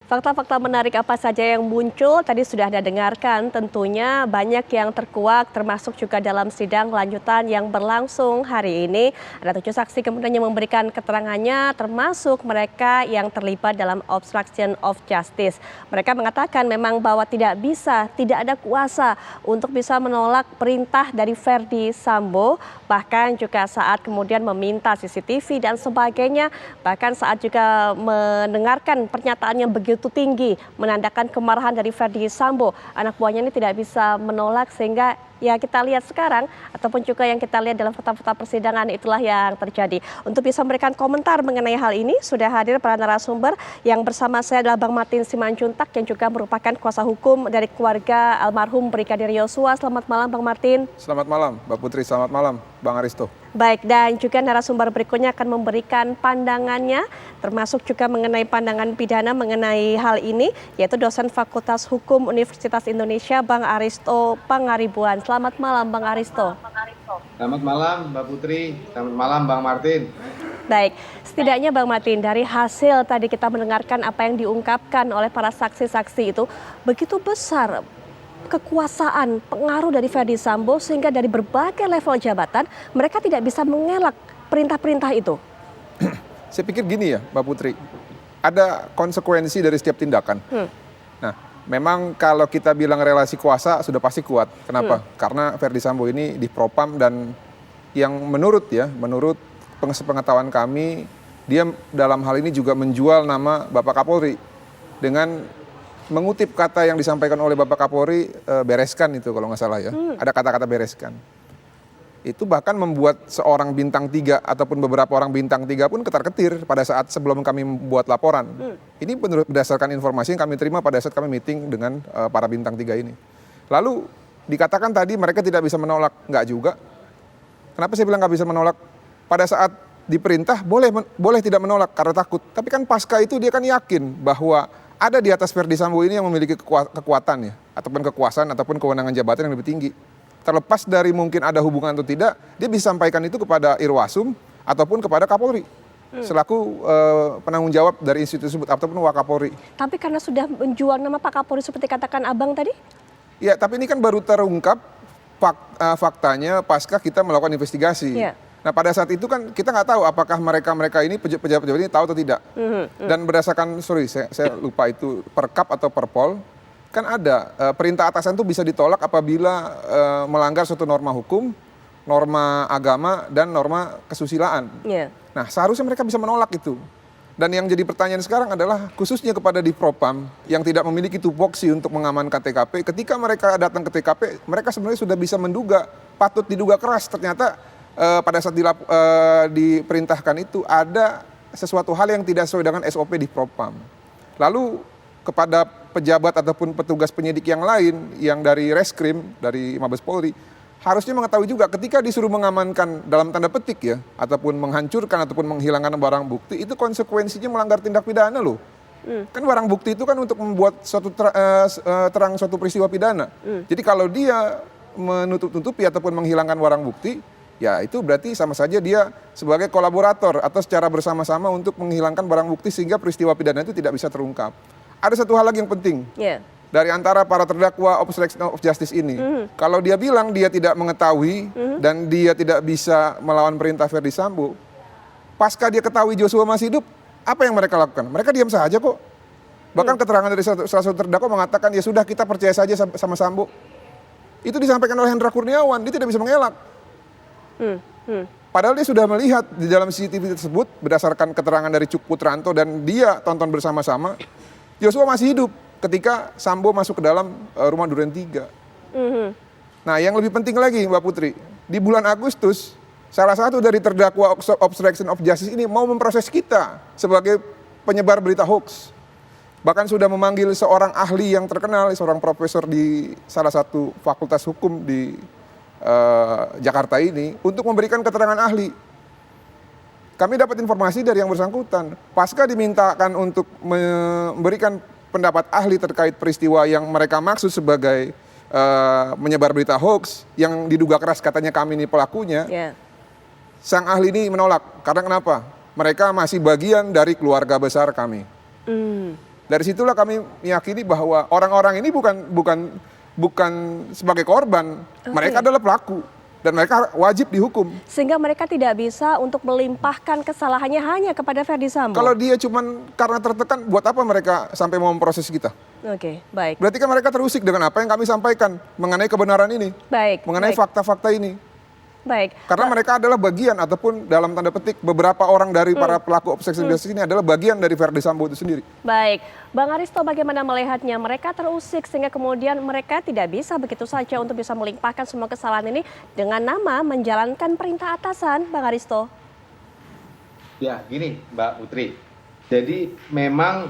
Fakta-fakta menarik apa saja yang muncul tadi sudah Anda dengarkan, tentunya banyak yang terkuak termasuk juga dalam sidang lanjutan yang berlangsung hari ini. Ada 7 saksi kemudian yang memberikan keterangannya termasuk mereka yang terlibat dalam obstruction of justice. Mereka mengatakan memang bahwa tidak ada kuasa untuk bisa menolak perintah dari Verdi Sambo, bahkan juga saat kemudian meminta CCTV dan sebagainya, bahkan saat juga mendengarkan pernyataan yang begitu tinggi menandakan kemarahan dari Verdi Sambo. Anak buahnya ini tidak bisa menolak sehingga ya kita lihat sekarang ataupun juga yang kita lihat dalam fakta-fakta persidangan itulah yang terjadi. Untuk bisa memberikan komentar mengenai hal ini sudah hadir para narasumber yang bersama saya adalah Bang Martin Simanjuntak yang juga merupakan kuasa hukum dari keluarga almarhum Brigadir Yosua. Selamat malam Bang Martin. Selamat malam Mbak Putri, selamat malam Bang Aristo. Baik, dan juga narasumber berikutnya akan memberikan pandangannya, termasuk juga mengenai pandangan pidana mengenai hal ini, yaitu dosen Fakultas Hukum Universitas Indonesia, Bang Aristo Pangaribuan. Selamat malam, Bang Aristo. Selamat malam, Mbak Putri. Selamat malam, Bang Martin. Baik, setidaknya Bang Martin, dari hasil tadi kita mendengarkan apa yang diungkapkan oleh para saksi-saksi itu, begitu besar kekuasaan, pengaruh dari Verdi Sambo sehingga dari berbagai level jabatan mereka tidak bisa mengelak perintah-perintah itu. Saya pikir gini ya Mbak Putri, ada konsekuensi dari setiap tindakan. Nah, memang kalau kita bilang relasi kuasa sudah pasti kuat. Kenapa? Karena Verdi Sambo ini dipropam dan yang menurut pengetahuan kami, dia dalam hal ini juga menjual nama Bapak Kapolri dengan mengutip kata yang disampaikan oleh Bapak Kapolri, bereskan itu kalau nggak salah ya. Ada kata-kata bereskan. Itu bahkan membuat seorang bintang 3 ataupun beberapa orang bintang 3 pun ketar-ketir pada saat sebelum kami membuat laporan. Ini berdasarkan informasi yang kami terima pada saat kami meeting dengan para bintang 3 ini. Lalu dikatakan tadi mereka tidak bisa menolak. Nggak juga. Kenapa saya bilang nggak bisa menolak? Pada saat diperintah boleh tidak menolak karena takut. Tapi kan pasca itu dia kan yakin bahwa ada di atas Verdi Sambo ini yang memiliki kekuatan ya, ataupun kekuasaan ataupun kewenangan jabatan yang lebih tinggi. Terlepas dari mungkin ada hubungan atau tidak, dia bisa sampaikan itu kepada Irwasum ataupun kepada Kapolri selaku penanggung jawab dari institusi tersebut ataupun Wakapolri. Tapi karena sudah menjual nama Pak Kapolri seperti katakan Abang tadi? Ya, tapi ini kan baru terungkap faktanya pasca kita melakukan investigasi. Ya. Nah pada saat itu kan kita nggak tahu apakah mereka ini pejabat-pejabat ini tahu atau tidak. Dan berdasarkan, saya lupa itu Perkap atau Perpol, kan ada perintah atasan itu bisa ditolak apabila melanggar suatu norma hukum, norma agama, dan norma kesusilaan. Nah seharusnya mereka bisa menolak itu. Dan yang jadi pertanyaan sekarang adalah khususnya kepada Divpropam yang tidak memiliki tupoksi untuk mengamankan TKP, ketika mereka datang ke TKP, mereka sebenarnya sudah bisa menduga, patut diduga keras ternyata pada saat diperintahkan itu ada sesuatu hal yang tidak sesuai dengan SOP di Propam. Lalu kepada pejabat ataupun petugas penyidik yang lain yang dari Reskrim, dari Mabes Polri, harusnya mengetahui juga ketika disuruh mengamankan dalam tanda petik ya, ataupun menghancurkan ataupun menghilangkan barang bukti, itu konsekuensinya melanggar tindak pidana loh. Kan barang bukti itu kan untuk membuat suatu terang suatu peristiwa pidana. Jadi kalau dia menutup-tutupi ataupun menghilangkan barang bukti, ya itu berarti sama saja dia sebagai kolaborator atau secara bersama-sama untuk menghilangkan barang bukti sehingga peristiwa pidana itu tidak bisa terungkap. Ada satu hal lagi yang penting dari antara para terdakwa obstruction of justice ini. Kalau dia bilang dia tidak mengetahui dan dia tidak bisa melawan perintah Verdi Sambo, pasca dia ketahui Joshua masih hidup, apa yang mereka lakukan? Mereka diam saja kok. Bahkan keterangan dari salah satu terdakwa mengatakan ya sudah kita percaya saja sama Sambo. Itu disampaikan oleh Hendra Kurniawan, dia tidak bisa mengelak. Padahal dia sudah melihat di dalam CCTV tersebut berdasarkan keterangan dari Cuk Putranto dan dia tonton bersama-sama, Joshua masih hidup ketika Sambo masuk ke dalam rumah Duren 3. Nah yang lebih penting lagi Mbak Putri, di bulan Agustus salah satu dari terdakwa obstruction of justice ini mau memproses kita sebagai penyebar berita hoax. Bahkan sudah memanggil seorang ahli yang terkenal, seorang profesor di salah satu fakultas hukum di Jakarta ini untuk memberikan keterangan ahli. Kami dapat informasi dari yang bersangkutan, pasca dimintakan untuk memberikan pendapat ahli terkait peristiwa yang mereka maksud sebagai menyebar berita hoax yang diduga keras katanya kami ini pelakunya. Sang ahli ini menolak. Karena kenapa? Mereka masih bagian dari keluarga besar kami. Dari situlah kami meyakini bahwa orang-orang ini bukan sebagai korban, mereka adalah pelaku dan mereka wajib dihukum. Sehingga mereka tidak bisa untuk melimpahkan kesalahannya hanya kepada Verdi Sambo. Kalau dia cuman karena tertekan, buat apa mereka sampai mau memproses kita? Oke, baik. Berarti kan mereka terusik dengan apa yang kami sampaikan mengenai kebenaran ini, Baik. mengenai fakta-fakta ini. Baik. Karena mereka adalah bagian ataupun dalam tanda petik beberapa orang dari para pelaku obstruction of justice ini adalah bagian dari Verdi Sambo itu sendiri. Baik, Bang Aristo bagaimana melihatnya? Mereka terusik sehingga kemudian mereka tidak bisa begitu saja untuk bisa melimpahkan semua kesalahan ini dengan nama menjalankan perintah atasan, Bang Aristo. Ya, gini Mbak Putri. Jadi memang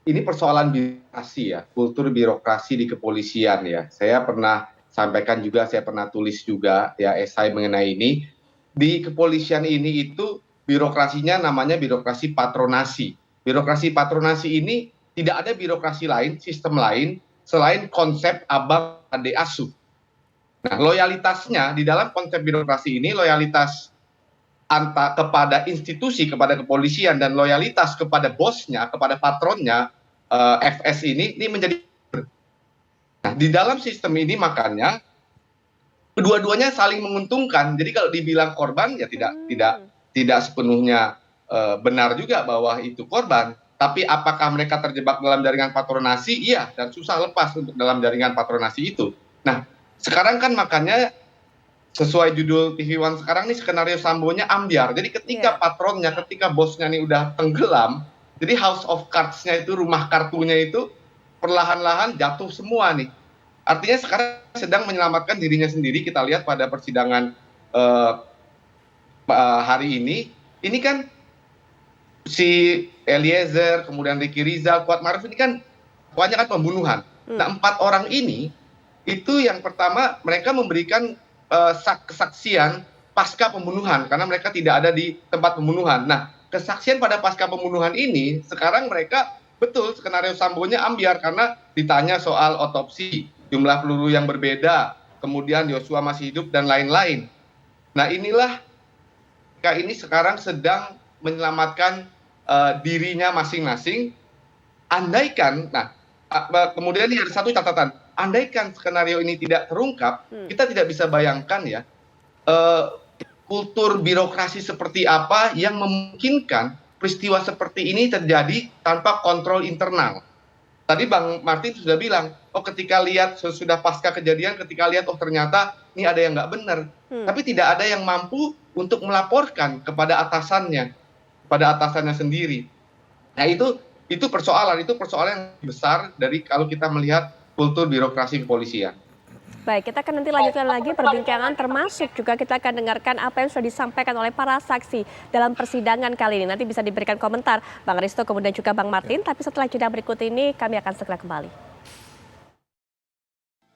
ini persoalan birokrasi ya, kultur birokrasi di kepolisian ya. Saya pernah sampaikan juga, saya pernah tulis juga ya esai mengenai ini. Di kepolisian ini itu birokrasinya namanya birokrasi patronasi. Birokrasi patronasi ini tidak ada birokrasi lain, sistem lain selain konsep abang ade asuh. Nah, loyalitasnya di dalam konsep birokrasi ini, loyalitas kepada institusi, kepada kepolisian dan loyalitas kepada bosnya, kepada patronnya, FS ini menjadi. Nah, di dalam sistem ini makanya kedua-duanya saling menguntungkan. Jadi kalau dibilang korban ya tidak sepenuhnya benar juga bahwa itu korban. Tapi apakah mereka terjebak dalam jaringan patronasi? Iya, dan susah lepas untuk dalam jaringan patronasi itu. Nah, sekarang kan makanya sesuai judul TV One sekarang nih skenario Sambonya ambiar. Jadi ketika patronnya, ketika bosnya nih udah tenggelam, jadi House of Cards-nya itu, rumah kartunya itu perlahan-lahan jatuh semua nih. Artinya sekarang sedang menyelamatkan dirinya sendiri. Kita lihat pada persidangan hari ini kan si Eliezer, kemudian Ricky Rizal, Kuat Maruf ini kan kebanyakan pembunuhan. Nah, 4 orang ini itu yang pertama mereka memberikan kesaksian pasca pembunuhan karena mereka tidak ada di tempat pembunuhan. Nah, kesaksian pada pasca pembunuhan ini sekarang mereka betul skenario Sambonya ambiar karena ditanya soal otopsi, jumlah peluru yang berbeda, kemudian Yosua masih hidup dan lain-lain. Nah, inilah ini sekarang sedang menyelamatkan dirinya masing-masing. Andaikan, nah kemudian ini ada satu catatan, andaikan skenario ini tidak terungkap, kita tidak bisa bayangkan ya kultur birokrasi seperti apa yang memungkinkan peristiwa seperti ini terjadi tanpa kontrol internal. Tadi Bang Martin sudah bilang, oh ketika lihat sudah pasca kejadian, ketika lihat oh ternyata ini ada yang nggak benar. Tapi tidak ada yang mampu untuk melaporkan kepada atasannya sendiri. Nah itu persoalan yang besar dari kalau kita melihat kultur birokrasi kepolisian. Baik, kita akan nanti lanjutkan lagi perbincangan termasuk juga kita akan dengarkan apa yang sudah disampaikan oleh para saksi dalam persidangan kali ini. Nanti bisa diberikan komentar Bang Aristo kemudian juga Bang Martin, tapi setelah jeda berikut ini kami akan segera kembali.